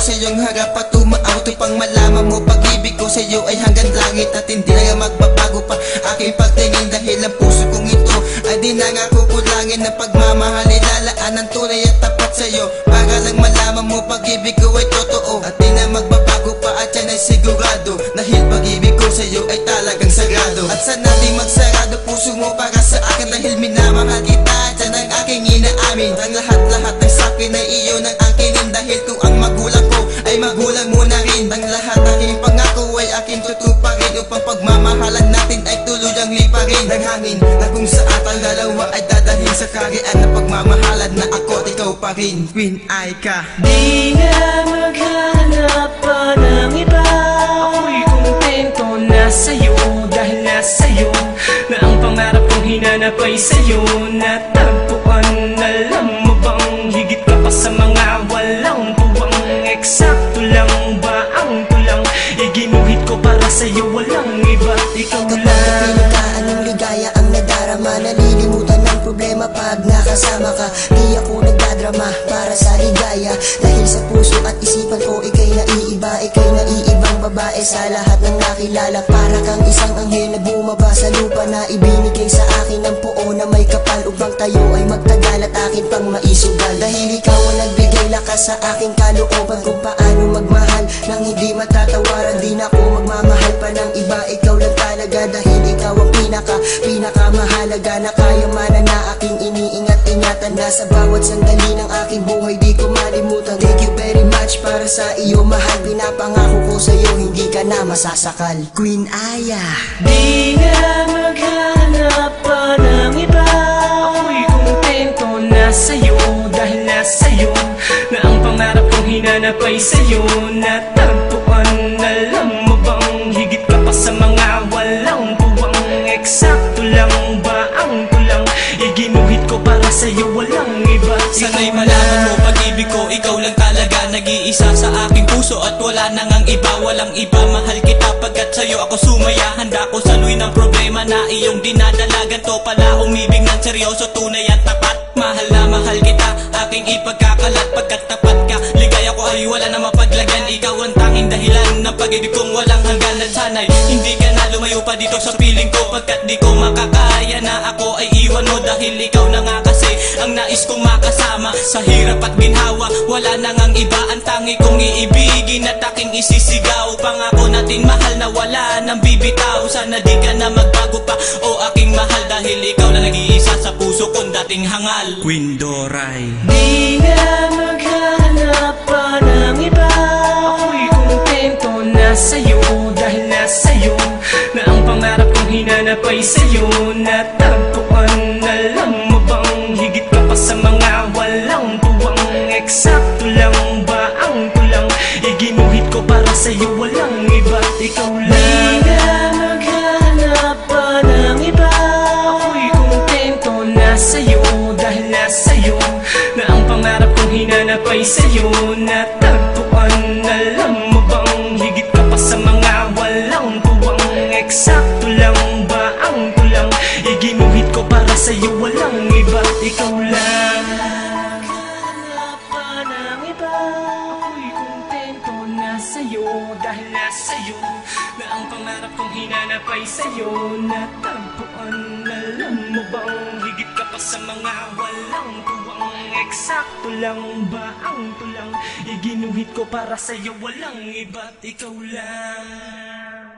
sa iyong harap at tumaaw pang malaman mo pag-ibig ko sa iyo ay hanggang langit at hindi na magbabago pa aking pagtingin dahil ang puso kong ito ay di na nga kukulangin ng pagmamahal. Ilalaan ng tunay at tapat sa iyo para lang malaman mo pag-ibig ko ay totoo at di na magbabago pa at yan ay sigurado dahil pag-ibig ko sa iyo ay talagang sagrado. At sana di magsarado puso mo para sa akin dahil minamahal kita at yan ang aking inaamin. Ang lahat-lahat ng sakin ay iyo nang angkinin dahil kung ang magulang ko ay magulang mo na rin. Ang lahat ng pangako ay aking tutuparin upang pagmamahalan natin ay tuluyang liparin ng hangin na kung saan ang dalawa ay dadalhin sa kaharian na pagmamahalan na ako at ikaw pa rin. Queen Aika. Di na maghanap pa ng iba, ako'y kontento na sa'yo dahil nasa'yo na ang pangarap kong hinanap ay sa'yo natagpuan. Alam mo bang higit ka pa sa mga walang puwang? Eksakto lang ba ang tulang iginuhit ko para sa'yo, walang iba, ikaw lang. Kapag pinikaan ng ligaya ang nadarama, nalilimutan ng problema pag nakasama ka. Di ako nagdadrama para sa ligaya dahil sa puso at isipan ko ika'y naiiba. Ika'y naiibang babae sa lahat ng nakilala. Para kang isang anghel na bumaba sa lupa na ibinigay sa akin ng puo na may kapal upang tayo ay magtagal at akin pang maisugal. Dahil ikaw ang nagbigay lakas sa aking kalooban kung paano magmahal nang hindi matatawaran. Di na ako magmamahal pa ng iba, ikaw lang talaga dahil ikaw ang pinakamahalaga na kayamanan na aking iniingat-ingatan na sa bawat sandali ng aking buhay di ko malimutan. Thank you very much para sa iyo mahal, pinapangako ko sa iyo hindi ka na masasakal. Queen Aya. Di na maghanap pa ng iba, ako'y kontento na sa'yo dahil nasa'yo na ang pangarap kong hinanap ay sa'yo natagpuan. Alam mo bang higit ka pa sa mga walang puwang? Eksakto lang ba ang tulang iginuhit ko para sa'yo, walang iba. Sana'y malaman mo pag-ibig ko, ikaw lang talaga nag-iisa sa aking puso at wala nang ang iba, walang iba. Mahal kita pagkat sa'yo ako sumaya, handa ko saluy ng problema na iyong dinadalagan. To pala umibig ng seryoso, tunay at tapat. Mahal na mahal kita, aking ipagkakalat pagkat tapat ka. Ligaya ko ay wala na mapaglagyan, ikaw ang tanging dahilan ng pag-ibig kong walang hanggan. At sana'y hindi ka na lumayo pa dito sa piling ko pagkat di ko makakaya na ako ay iwan mo dahil ikaw na nga kasi ang nais kong makasama sa hirap at ginhawa. Wala nang ang iba, ang tangi kong iibigin at aking isisigaw. Pangako natin mahal na wala nang bibitaw. Sana di ka na magbago pa o aking mahal dahil ikaw na nag-iisa sa puso kong dating hangal. Queen Doray. Di na maghanap pa ng iba, ako'y kontento na sa'yo dahil nasa'yo na ang pangarap kong hinanap ay sa'yo natagpuan. Alam mo bang higit ka pa sa mga walang puwang? Eksakto lang ba ang tulang iginuhit ko para sa'yo, walang iba, ikaw lang. Di na maghanap pa ng iba, ako'y kontento na sa'yo dahil nasa'yo na ang pangarap kong hinanap ay sa'yo natagpuan. Alam mo bang higit ka pa sa mga walang puwang? Eksakto lang ba ang tulang iginuhit ko para sa'yo, walang iba, ikaw lang. Maghanap pa ng iba, ako'y kontento na sa'yo dahil nasa'yo na ang pangarap kong hinanap ay sa'yo natagpuan. Alam mo bang higit ka pa sa mga walang puwang? Eksakto lang ba ang tulang iginuhit ko para sa'yo, walang iba't ikaw lang.